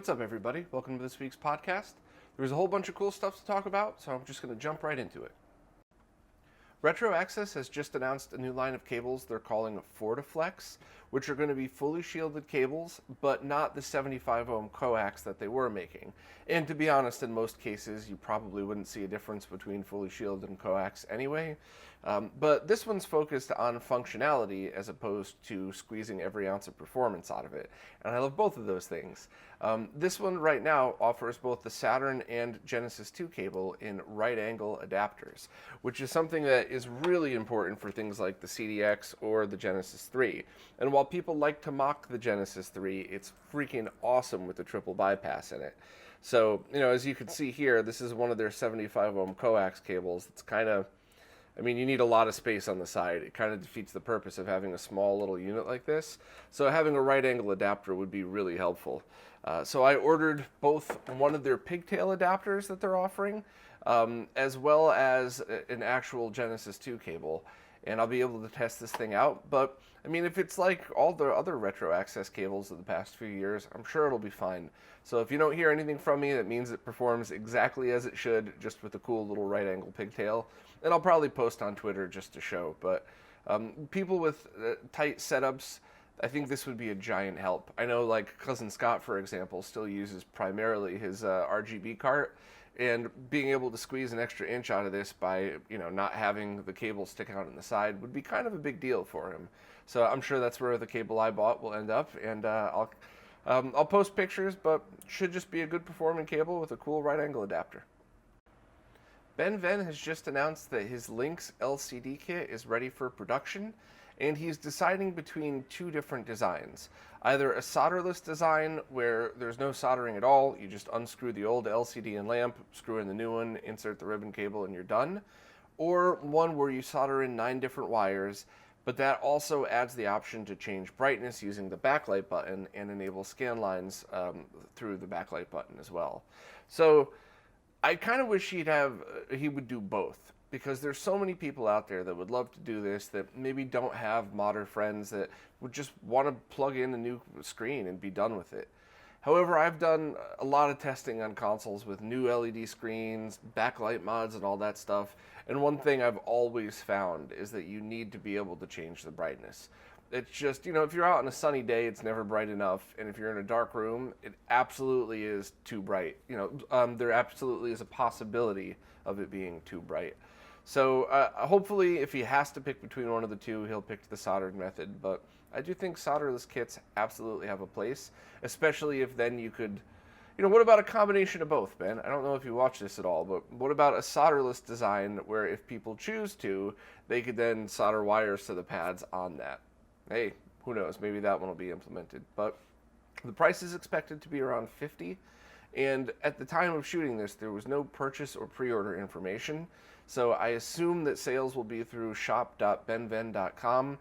what's up everybody? Welcome to this week's podcast. There's a whole bunch of cool stuff to talk about, so I'm just going to jump right into it. Retro Access has just announced a new line of cables they're calling FortaFlex, which are going to be fully shielded cables, but not the 75 ohm coax that they were making. And to be honest, in most cases, you probably wouldn't see a difference between fully shielded and coax anyway. But this one's focused on functionality as opposed to squeezing every ounce of performance out of it. And I love both of those things. This one right now offers both the Saturn and Genesis 2 cable in right angle adapters, which is something that is really important for things like the CDX or the Genesis 3. And while people like to mock the Genesis 3, it's freaking awesome with the triple bypass in it. So, as you can see here, this is one of their 75 ohm coax cables. It's kind of, you need a lot of space on the side. It kind of defeats the purpose of having a small little unit like this. So having a right angle adapter would be really helpful. So I ordered both one of their pigtail adapters that they're offering, as well as an actual Genesis 2 cable. And I'll be able to test this thing out. But, if it's like all the other Retro Access cables of the past few years, I'm sure it'll be fine. So if you don't hear anything from me, that means it performs exactly as it should, just with a cool little right angle pigtail. And I'll probably post on Twitter just to show. But people with tight setups, I think this would be a giant help. I know, like, Cousin Scott, for example, still uses primarily his RGB cart. And being able to squeeze an extra inch out of this by, not having the cable stick out on the side would be kind of a big deal for him. So I'm sure that's where the cable I bought will end up. And I'll post pictures, but should just be a good performing cable with a cool right angle adapter. Ben Venn has just announced that his Lynx LCD Kit is ready for production, and he's deciding between two different designs. Either a solderless design where there's no soldering at all, you just unscrew the old LCD and lamp, screw in the new one, insert the ribbon cable, and you're done. Or one where you solder in 9 different wires, but that also adds the option to change brightness using the backlight button and enable scan lines through the backlight button as well. So I kind of wish he would do both, because there's so many people out there that would love to do this that maybe don't have modder friends that would just want to plug in a new screen and be done with it. However, I've done a lot of testing on consoles with new LED screens, backlight mods, and all that stuff, and one thing I've always found is that you need to be able to change the brightness. It's just, if you're out on a sunny day, it's never bright enough, and if you're in a dark room, it absolutely is too bright. There absolutely is a possibility of it being too bright. So hopefully, if he has to pick between one of the two, he'll pick the soldered method. But I do think solderless kits absolutely have a place, especially if then you could, what about a combination of both, Ben? I don't know if you watch this at all, but what about a solderless design where if people choose to, they could then solder wires to the pads on that? Hey, who knows? Maybe that one will be implemented. But the price is expected to be around $50. And at the time of shooting this, there was no purchase or pre-order information. So I assume that sales will be through shop.benven.com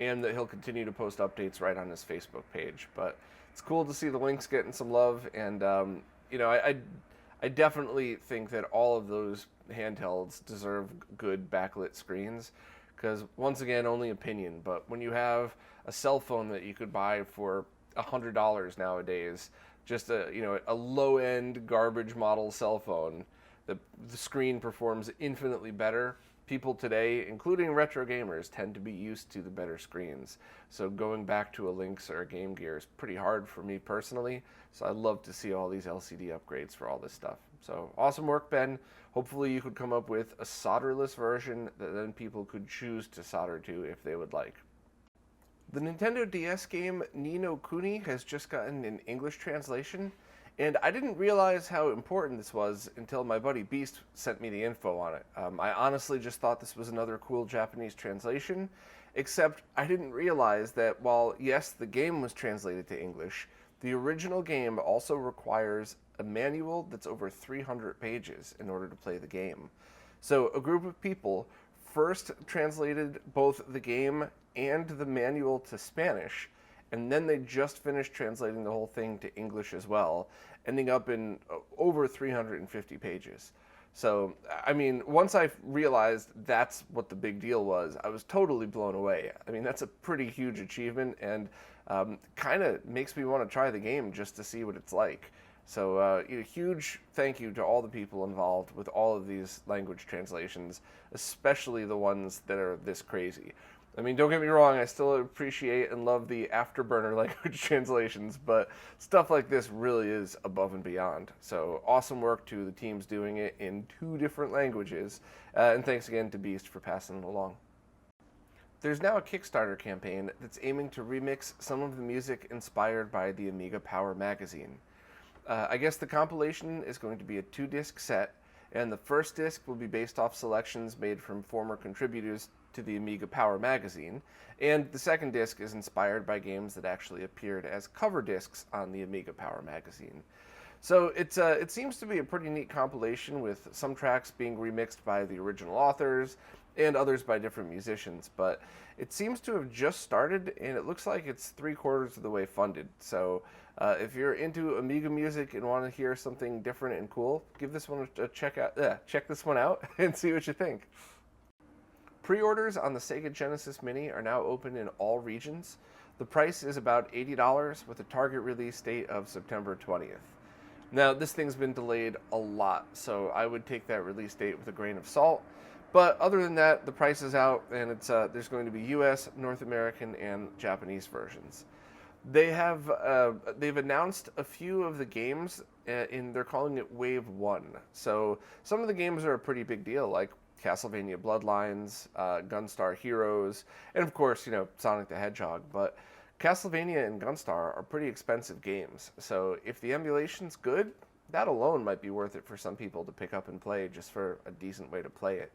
and that he'll continue to post updates right on his Facebook page. But it's cool to see the Lynx getting some love. And, I definitely think that all of those handhelds deserve good backlit screens. Because, once again, only opinion. But when you have a cell phone that you could buy for $100 nowadays, just a low-end garbage model cell phone, the screen performs infinitely better. People today, including retro gamers, tend to be used to the better screens. So going back to a Lynx or a Game Gear is pretty hard for me personally. So I'd love to see all these LCD upgrades for all this stuff. So awesome work, Ben. Hopefully you could come up with a solderless version that then people could choose to solder to if they would like. The Nintendo DS game Ni no Kuni has just gotten an English translation, and I didn't realize how important this was until my buddy Beast sent me the info on it. I honestly just thought this was another cool Japanese translation, except I didn't realize that while, yes, the game was translated to English, the original game also requires a manual that's over 300 pages in order to play the game. So a group of people first translated both the game and the manual to Spanish, and then they just finished translating the whole thing to English as well, ending up in over 350 pages. So, I mean, once I realized that's what the big deal was, I was totally blown away. I mean, that's a pretty huge achievement, and kind of makes me want to try the game just to see what it's like. So, a huge thank you to all the people involved with all of these language translations, especially the ones that are this crazy. I mean, don't get me wrong, I still appreciate and love the afterburner language translations, but stuff like this really is above and beyond. So awesome work to the teams doing it in 2 different languages, and thanks again to Beast for passing it along. There's now a Kickstarter campaign that's aiming to remix some of the music inspired by the Amiga Power magazine. I guess the compilation is going to be a 2-disc set, and the first disc will be based off selections made from former contributors to the Amiga Power magazine, and the second disc is inspired by games that actually appeared as cover discs on the Amiga Power magazine. So it seems to be a pretty neat compilation, with some tracks being remixed by the original authors and others by different musicians, but it seems to have just started, and it looks like it's 3/4 of the way funded. So if you're into Amiga music and want to hear something different and cool, give this one a check this one out and see what you think. Pre-orders on the Sega Genesis Mini are now open in all regions. The price is about $80 with a target release date of September 20th. Now, this thing's been delayed a lot, so I would take that release date with a grain of salt. But other than that, the price is out, and there's going to be US, North American, and Japanese versions. They've announced a few of the games, and they're calling it Wave 1. So some of the games are a pretty big deal, like Castlevania Bloodlines, Gunstar Heroes, and of course, Sonic the Hedgehog. But Castlevania and Gunstar are pretty expensive games, so if the emulation's good, that alone might be worth it for some people to pick up and play just for a decent way to play it.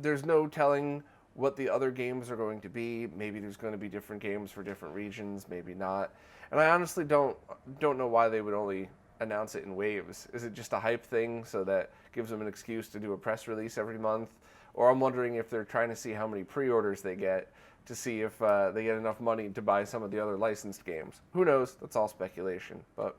There's no telling what the other games are going to be. Maybe there's going to be different games for different regions, maybe not. And I honestly don't know why they would only announce it in waves. Is it just a hype thing so that gives them an excuse to do a press release every month? Or I'm wondering if they're trying to see how many pre-orders they get to see if they get enough money to buy some of the other licensed games. Who knows? That's all speculation. But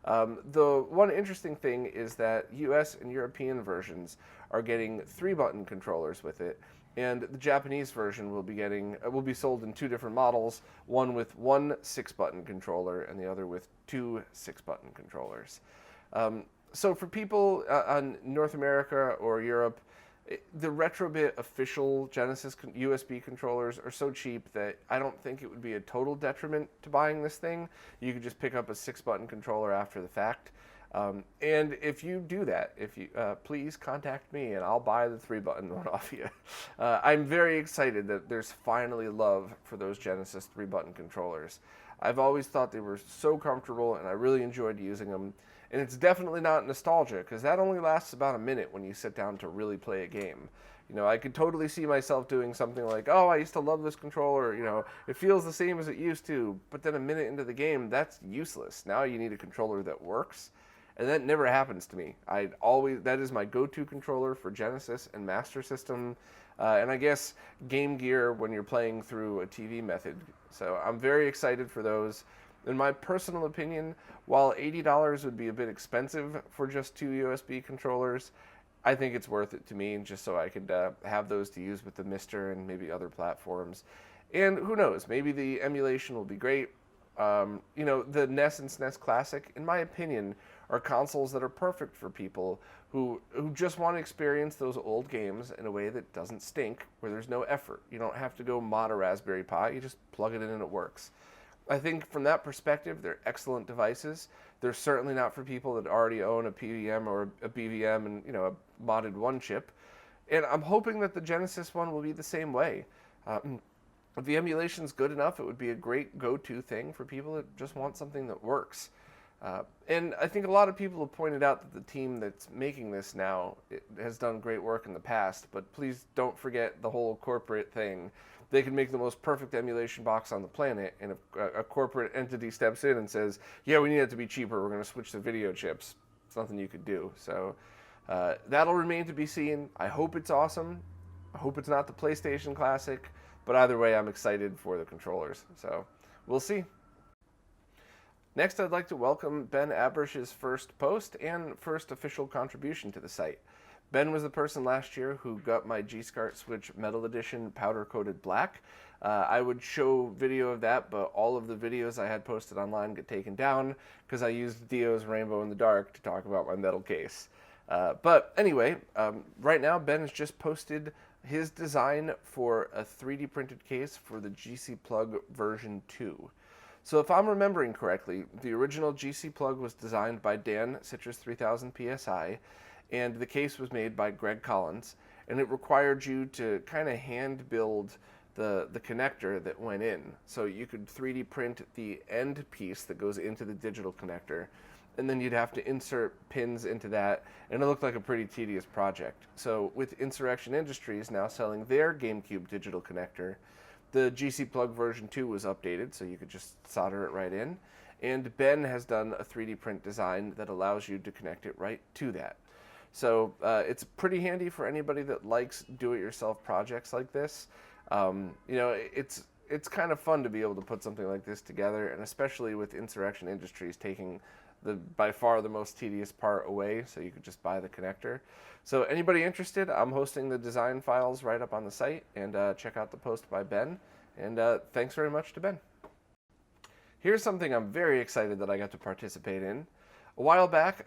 the one interesting thing is that US and European versions are getting 3-button controllers with it, and the Japanese version will be sold in 2 different models, one with 1 6-button controller and the other with 2 6-button controllers. So for people on North America or Europe, the Retrobit official Genesis USB controllers are so cheap that I don't think it would be a total detriment to buying this thing. You could just pick up a 6-button controller after the fact. And if you do that, please contact me and I'll buy the 3-button one off you. I'm very excited that there's finally love for those Genesis 3-button controllers. I've always thought they were so comfortable and I really enjoyed using them. And it's definitely not nostalgia, because that only lasts about a minute when you sit down to really play a game. I could totally see myself doing something like, oh, I used to love this controller, it feels the same as it used to, but then a minute into the game, that's useless. Now you need a controller that works, and that never happens to me. That is my go-to controller for Genesis and Master System, and I guess Game Gear when you're playing through a TV method. So I'm very excited for those. In my personal opinion, while $80 would be a bit expensive for just 2 USB controllers, I think it's worth it to me, just so I could have those to use with the Mister and maybe other platforms. And who knows, maybe the emulation will be great. The NES and SNES Classic, in my opinion, are consoles that are perfect for people who just want to experience those old games in a way that doesn't stink, where there's no effort. You don't have to go mod a Raspberry Pi, you just plug it in and it works. I think from that perspective, they're excellent devices. They're certainly not for people that already own a PVM or a BVM and, a modded 1 chip. And I'm hoping that the Genesis one will be the same way. If the emulation's good enough, it would be a great go-to thing for people that just want something that works. And I think a lot of people have pointed out that the team that's making this now has done great work in the past, but please don't forget the whole corporate thing. They can make the most perfect emulation box on the planet, and if a corporate entity steps in and says, yeah, we need it to be cheaper, we're going to switch to video chips, it's nothing you could do. So that'll remain to be seen. I hope it's awesome. I hope it's not the PlayStation Classic, but either way, I'm excited for the controllers. So we'll see. Next, I'd like to welcome Ben Abrish's first post and first official contribution to the site. Ben was the person last year who got my G-SCART Switch Metal Edition powder-coated black. I would show video of that, but all of the videos I had posted online get taken down because I used Dio's Rainbow in the Dark to talk about my metal case. But anyway, right now Ben has just posted his design for a 3D printed case for the GCPlug version 2. So if I'm remembering correctly, the original GCPlug was designed by Dan Citrus 3000 PSI, and the case was made by Greg Collins, and it required you to kind of hand build the connector that went in. So you could 3D print the end piece that goes into the digital connector, and then you'd have to insert pins into that, and it looked like a pretty tedious project. So with Insurrection Industries now selling their Gamecube digital connector, the GCPlug version 2 was updated, so you could just solder it right in, and Ben has done a 3D print design that allows you to connect it right to that. So it's pretty handy for anybody that likes do-it-yourself projects like this. It's kind of fun to be able to put something like this together, and especially with Insurrection Industries taking by far the most tedious part away, so you could just buy the connector. So anybody interested, I'm hosting the design files right up on the site, and check out the post by Ben, and thanks very much to Ben. Here's something I'm very excited that I got to participate in. A while back,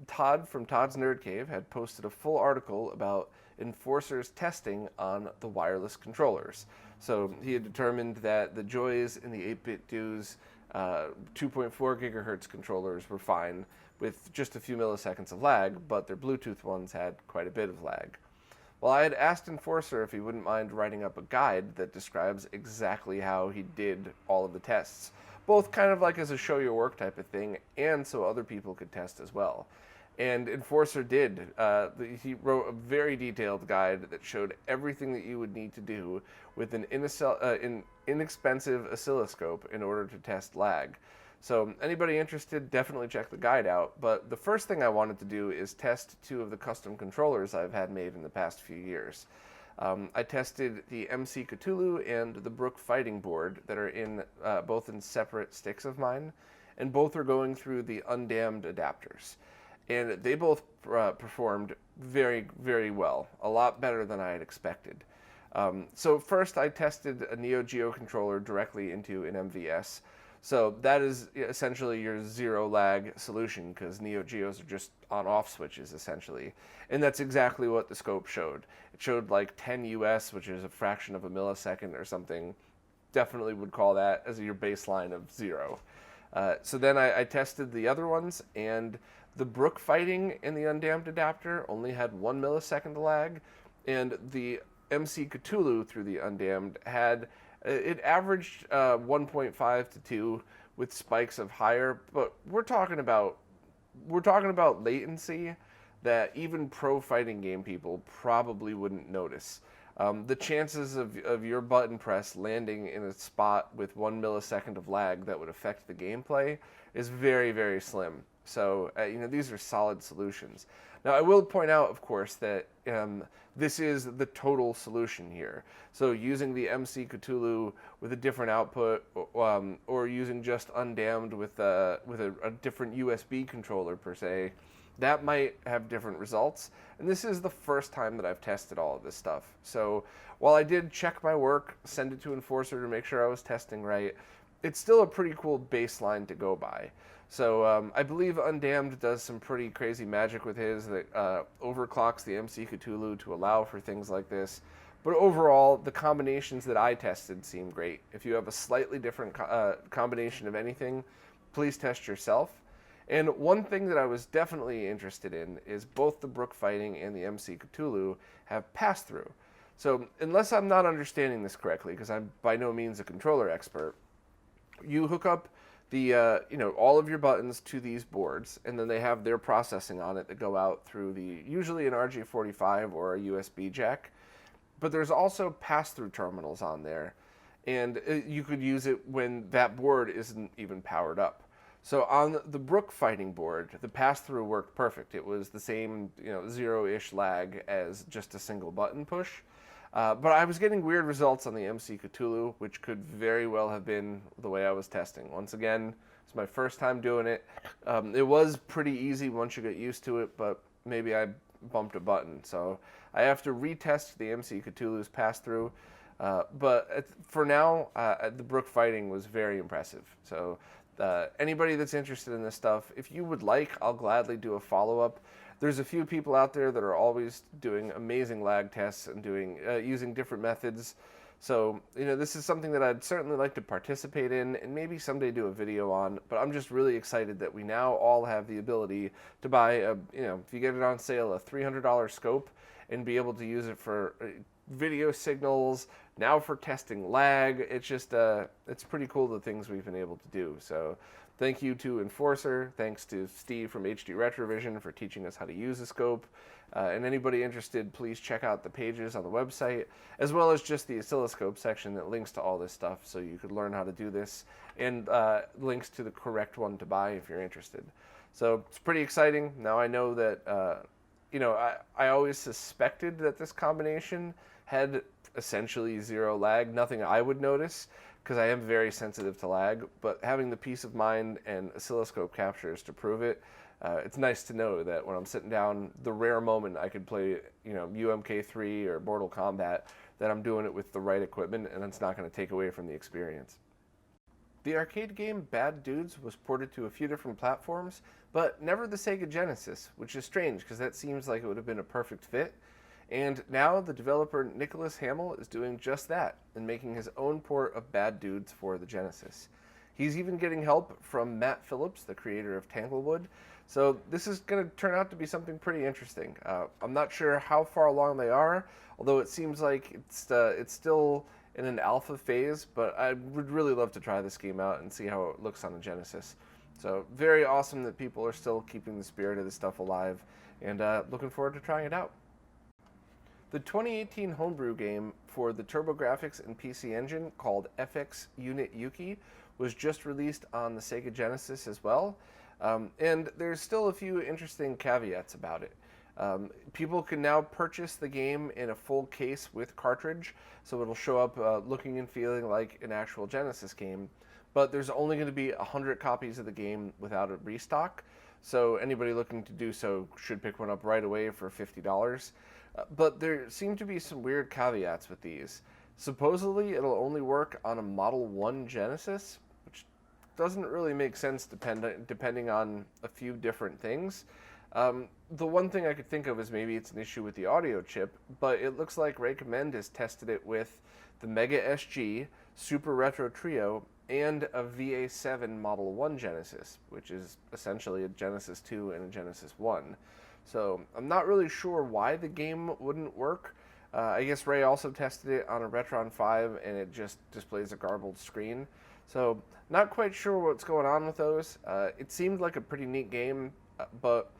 Todd from Todd's Nerd Cave had posted a full article about Enforcer's testing on the wireless controllers. So he had determined that the Joys and the 8-bit Do's 2.4 gigahertz controllers were fine with just a few milliseconds of lag, but their Bluetooth ones had quite a bit of lag. Well, I had asked Enforcer if he wouldn't mind writing up a guide that describes exactly how he did all of the tests, both kind of like as a show your work type of thing, and so other people could test as well. And Enforcer did. He wrote a very detailed guide that showed everything that you would need to do with an inexpensive oscilloscope in order to test lag. So anybody interested, definitely check the guide out. But the first thing I wanted to do is test 2 of the custom controllers I've had made in the past few years. I tested the MC Cthulhu and the Brook Fighting Board that are in both in separate sticks of mine, and both are going through the undammed adapters. And they both performed very, very well, a lot better than I had expected. So first I tested a Neo Geo controller directly into an MVS. So that is essentially your zero lag solution, because Neo Geos are just on-off switches essentially. And that's exactly what the scope showed. It showed like 10 US, which is a fraction of a millisecond or something. Definitely would call that as your baseline of 0. So then I tested the other ones, and the Brook Fighting in the undammed adapter only had 1 millisecond lag, and the MC Cthulhu through the undammed had, it averaged 1.5 to 2 with spikes of higher, but we're talking about latency that even pro fighting game people probably wouldn't notice. The chances of your button press landing in a spot with 1 millisecond of lag that would affect the gameplay is very, very slim. So, these are solid solutions. Now, I will point out, of course, that this is the total solution here. So using the MC Cthulhu with a different output, or using just undammed with a different USB controller per se, that might have different results. And this is the first time that I've tested all of this stuff. So while I did check my work, send it to Enforcer to make sure I was testing right, it's still a pretty cool baseline to go by. So I believe Undammed does some pretty crazy magic with his that overclocks the MC Cthulhu to allow for things like this. But overall, the combinations that I tested seem great. If you have a slightly different combination of anything, please test yourself. And one thing that I was definitely interested in is both the Brook Fighting and the MC Cthulhu have pass-through. So unless I'm not understanding this correctly, because I'm by no means a controller expert, you hook up the all of your buttons to these boards, and then they have their processing on it that go out through usually an RJ45 or a USB jack. But there's also pass-through terminals on there, and you could use it when that board isn't even powered up. So on the Brook Fighting board, the pass-through worked perfect. It was the same, zero-ish lag as just a single button push. But I was getting weird results on the MC Cthulhu, which could very well have been the way I was testing. Once again, it's my first time doing it. It was pretty easy once you get used to it, but maybe I bumped a button. So I have to retest the MC Cthulhu's pass-through. But for now, the Brook fighting was very impressive. So anybody that's interested in this stuff, if you would like, I'll gladly do a follow-up. There's a few people out there that are always doing amazing lag tests and doing using different methods. So, this is something that I'd certainly like to participate in and maybe someday do a video on, but I'm just really excited that we now all have the ability to buy if you get it on sale, a $300 scope and be able to use it for video signals, now for testing lag. It's just, it's pretty cool the things we've been able to do. So thank you to Enforcer, thanks to Steve from HD Retrovision for teaching us how to use the scope. And anybody interested, please check out the pages on the website, as well as just the oscilloscope section that links to all this stuff so you could learn how to do this, and links to the correct one to buy if you're interested. So it's pretty exciting. Now I know that, I always suspected that this combination had essentially zero lag, nothing I would notice, because I am very sensitive to lag, but having the peace of mind and oscilloscope captures to prove it, it's nice to know that when I'm sitting down, the rare moment I could play, UMK3 or Mortal Kombat, that I'm doing it with the right equipment, and it's not going to take away from the experience. The arcade game Bad Dudes was ported to a few different platforms, but never the Sega Genesis, which is strange because that seems like it would have been a perfect fit. And now the developer Nicholas Hamill is doing just that and making his own port of Bad Dudes for the Genesis. He's even getting help from Matt Phillips, the creator of Tanglewood. So this is going to turn out to be something pretty interesting. I'm not sure how far along they are, although it seems like it's still in an alpha phase, but I would really love to try this game out and see how it looks on the Genesis. So very awesome that people are still keeping the spirit of this stuff alive, and looking forward to trying it out. The 2018 homebrew game for the TurboGrafx and PC Engine called FX Unit Yuki was just released on the Sega Genesis as well, and there's still a few interesting caveats about it. People can now purchase the game in a full case with cartridge, so it'll show up looking and feeling like an actual Genesis game, but there's only going to be 100 copies of the game without a restock, so anybody looking to do so should pick one up right away for $50. But there seem to be some weird caveats with these. Supposedly it'll only work on a Model 1 Genesis, which doesn't really make sense depending on a few different things. The one thing I could think of is maybe it's an issue with the audio chip, but it looks like Recommend has tested it with the Mega SG, Super Retro Trio, and a VA7 Model 1 Genesis, which is essentially a Genesis 2 and a Genesis 1. So I'm not really sure why the game wouldn't work. I guess Ray also tested it on a Retron 5 and it just displays a garbled screen. So not quite sure what's going on with those. It seemed like a pretty neat game, but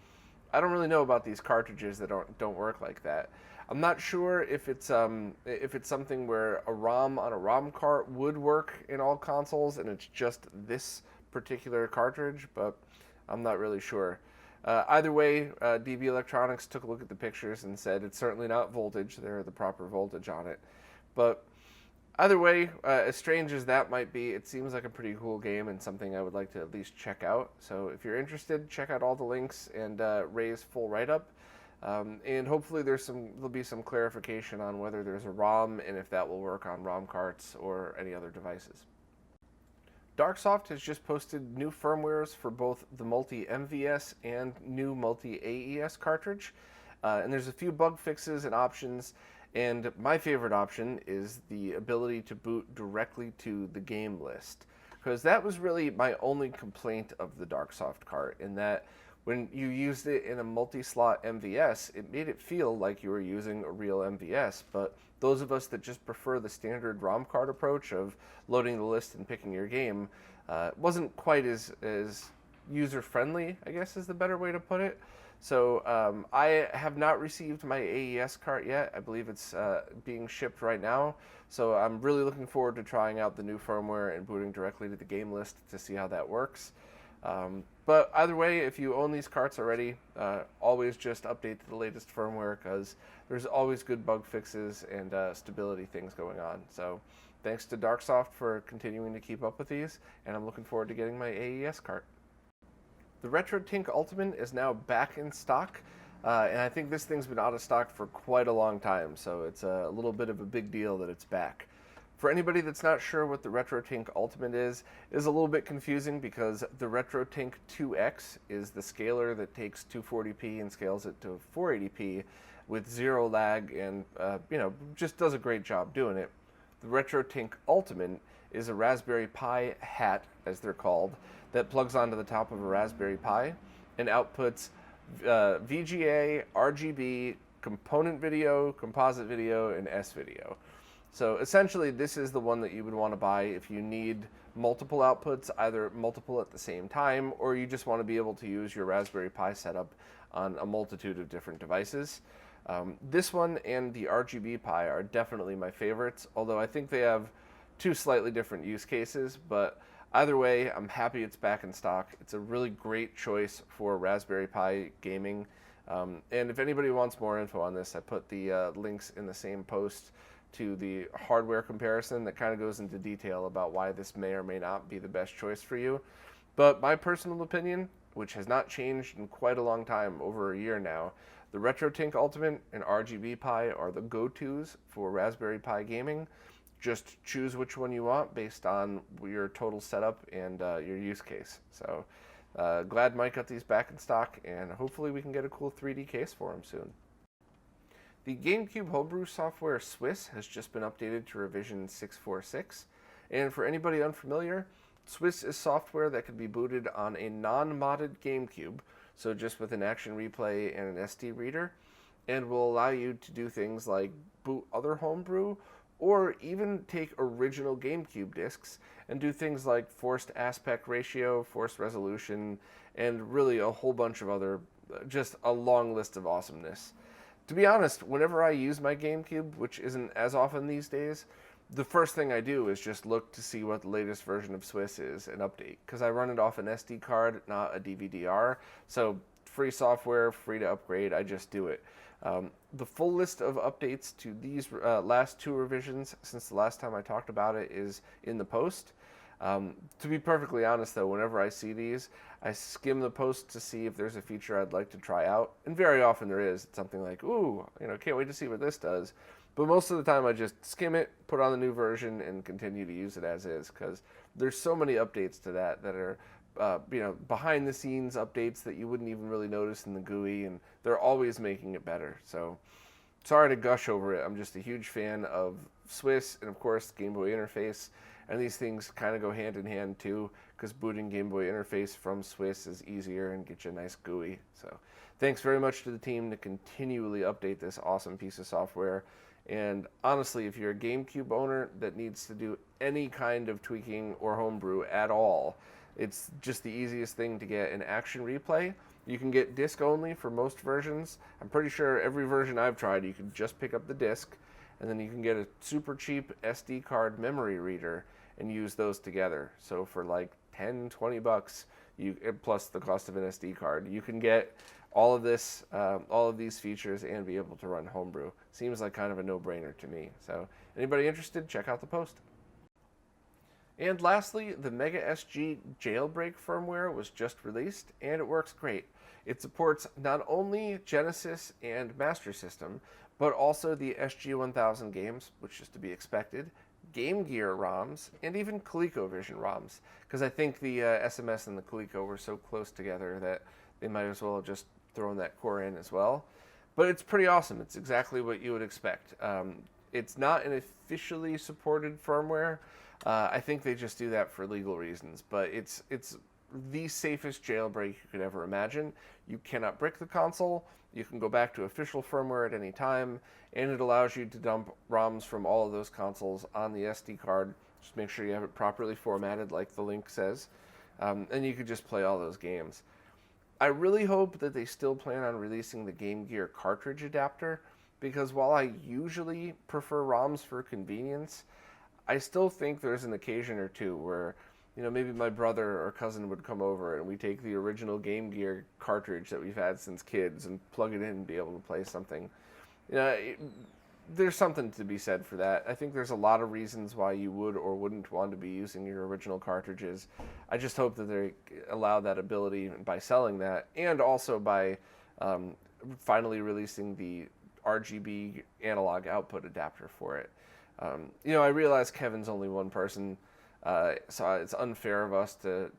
I don't really know about these cartridges that don't work like that. I'm not sure if it's something where a ROM on a ROM cart would work in all consoles and it's just this particular cartridge, but I'm not really sure. Either way, DB Electronics took a look at the pictures and said it's certainly not voltage. They're the proper voltage on it. But either way, as strange as that might be, it seems like a pretty cool game and something I would like to at least check out. So if you're interested, check out all the links and Ray's full write-up. And hopefully there'll be some clarification on whether there's a ROM and if that will work on ROM carts or any other devices. Darksoft has just posted new firmwares for both the MultiMVS and new Multi-AES cartridge, and there's a few bug fixes and options, and my favorite option is the ability to boot directly to the game list, because that was really my only complaint of the Darksoft cart, in that when you used it in a multi-slot MVS, it made it feel like you were using a real MVS, but those of us that just prefer the standard ROM card approach of loading the list and picking your game wasn't quite as user-friendly, I guess is the better way to put it. So I have not received my AES cart yet. I believe it's being shipped right now. So I'm really looking forward to trying out the new firmware and booting directly to the game list to see how that works. But either way, if you own these carts already, always just update to the latest firmware, because there's always good bug fixes and stability things going on. So thanks to Darksoft for continuing to keep up with these, and I'm looking forward to getting my AES cart. The RetroTINK Ultimate is now back in stock. And I think this thing's been out of stock for quite a long time, so it's a little bit of a big deal that it's back. For anybody that's not sure what the RetroTINK Ultimate is a little bit confusing because the RetroTINK 2X is the scaler that takes 240p and scales it to 480p with zero lag and, just does a great job doing it. The RetroTINK Ultimate is a Raspberry Pi hat, as they're called, that plugs onto the top of a Raspberry Pi and outputs VGA, RGB, component video, composite video, and S video. So essentially, this is the one that you would want to buy if you need multiple outputs, either multiple at the same time, or you just want to be able to use your Raspberry Pi setup on a multitude of different devices. This one and the RGB Pi are definitely my favorites, although I think they have two slightly different use cases, but either way, I'm happy it's back in stock. It's a really great choice for Raspberry Pi gaming. And if anybody wants more info on this, I put the links in the same post to the hardware comparison that kind of goes into detail about why this may or may not be the best choice for you. But my personal opinion, which has not changed in quite a long time, over a year now, the RetroTINK Ultimate and RGB Pi are the go-tos for Raspberry Pi gaming. Just choose which one you want based on your total setup and your use case. So glad Mike got these back in stock, and hopefully we can get a cool 3D case for them soon. The Gamecube homebrew software Swiss has just been updated to revision 6.4.6, and for anybody unfamiliar, Swiss is software that can be booted on a non-modded Gamecube, so just with an action replay and an SD reader, and will allow you to do things like boot other homebrew, or even take original Gamecube discs and do things like forced aspect ratio, forced resolution, and really a whole bunch of other, just a long list of awesomeness. To be honest, whenever I use my Gamecube, which isn't as often these days, the first thing I do is just look to see what the latest version of Swiss is and update, because I run it off an SD card, not a DVD-R, so free software, free to upgrade, I just do it. The full list of updates to these last two revisions since the last time I talked about it is in the post. To be perfectly honest though, whenever I see these, I skim the post to see if there's a feature I'd like to try out, and very often there is. It's something like, ooh, can't wait to see what this does. But most of the time I just skim it, put on the new version, and continue to use it as is, because there's so many updates to that are behind the scenes updates that you wouldn't even really notice in the GUI, and they're always making it better. So sorry to gush over it. I'm just a huge fan of Swiss and of course Game Boy interface, and these things kind of go hand in hand too, because booting Game Boy interface from Swiss is easier and gets you a nice GUI. So thanks very much to the team to continually update this awesome piece of software. And honestly, if you're a GameCube owner that needs to do any kind of tweaking or homebrew at all, it's just the easiest thing to get an action replay. You can get disc only for most versions. I'm pretty sure every version I've tried, you can just pick up the disc, and then you can get a super cheap SD card memory reader and use those together. So for like 10, 20 bucks, plus the cost of an SD card, you can get all of this, all of these features and be able to run homebrew. Seems like kind of a no-brainer to me. So anybody interested, check out the post. And lastly, the Mega SG Jailbreak firmware was just released, and it works great. It supports not only Genesis and Master System, but also the SG-1000 games, which is to be expected, Game Gear ROMs, and even ColecoVision ROMs, because I think the SMS and the Coleco were so close together that they might as well have just thrown that core in as well. But it's pretty awesome. It's exactly what you would expect. It's not an officially supported firmware. I think they just do that for legal reasons, but it's the safest jailbreak you could ever imagine. You cannot brick the console. You can go back to official firmware at any time, and it allows you to dump ROMs from all of those consoles on the SD card. Just make sure you have it properly formatted like the link says, and you could just play all those games. I really hope that they still plan on releasing the Game Gear cartridge adapter, because while I usually prefer ROMs for convenience, I still think there's an occasion or two where, maybe my brother or cousin would come over and we take the original Game Gear cartridge that we've had since kids and plug it in and be able to play something. There's something to be said for that. I think there's a lot of reasons why you would or wouldn't want to be using your original cartridges. I just hope that they allow that ability by selling that, and also by finally releasing the RGB analog output adapter for it. You know, I realize Kevin's only one person, so it's unfair of us to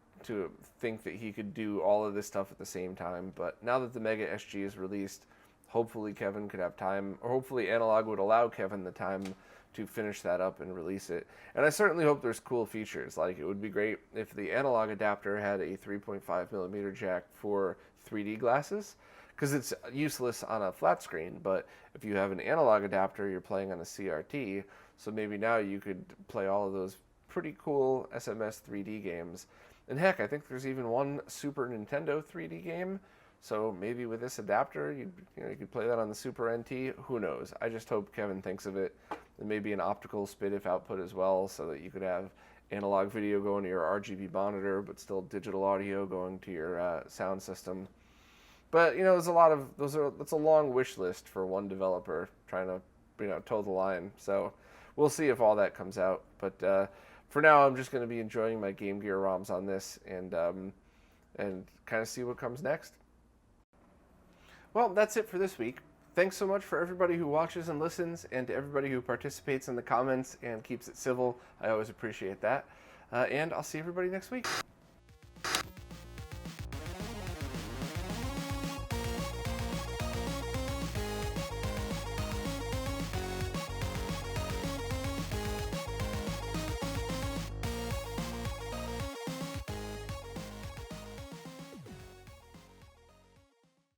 think that he could do all of this stuff at the same time. But now that the Mega SG is released, hopefully Kevin could have time, or hopefully Analog would allow Kevin the time to finish that up and release it. And I certainly hope there's cool features. Like, it would be great if the analog adapter had a 3.5mm jack for 3D glasses, because it's useless on a flat screen. But if you have an analog adapter, you're playing on a CRT, so maybe now you could play all of those pretty cool SMS 3D games. And heck, I think there's even one Super Nintendo 3D game. So maybe with this adapter, you could play that on the Super NT. Who knows? I just hope Kevin thinks of it. And maybe an optical SPDIF output as well, so that you could have analog video going to your RGB monitor, but still digital audio going to your sound system. But you know, that's a long wish list for one developer trying to toe the line. So we'll see if all that comes out. But for now, I'm just going to be enjoying my Game Gear ROMs on this and kind of see what comes next. Well, that's it for this week. Thanks so much for everybody who watches and listens, and to everybody who participates in the comments and keeps it civil. I always appreciate that. And I'll see everybody next week.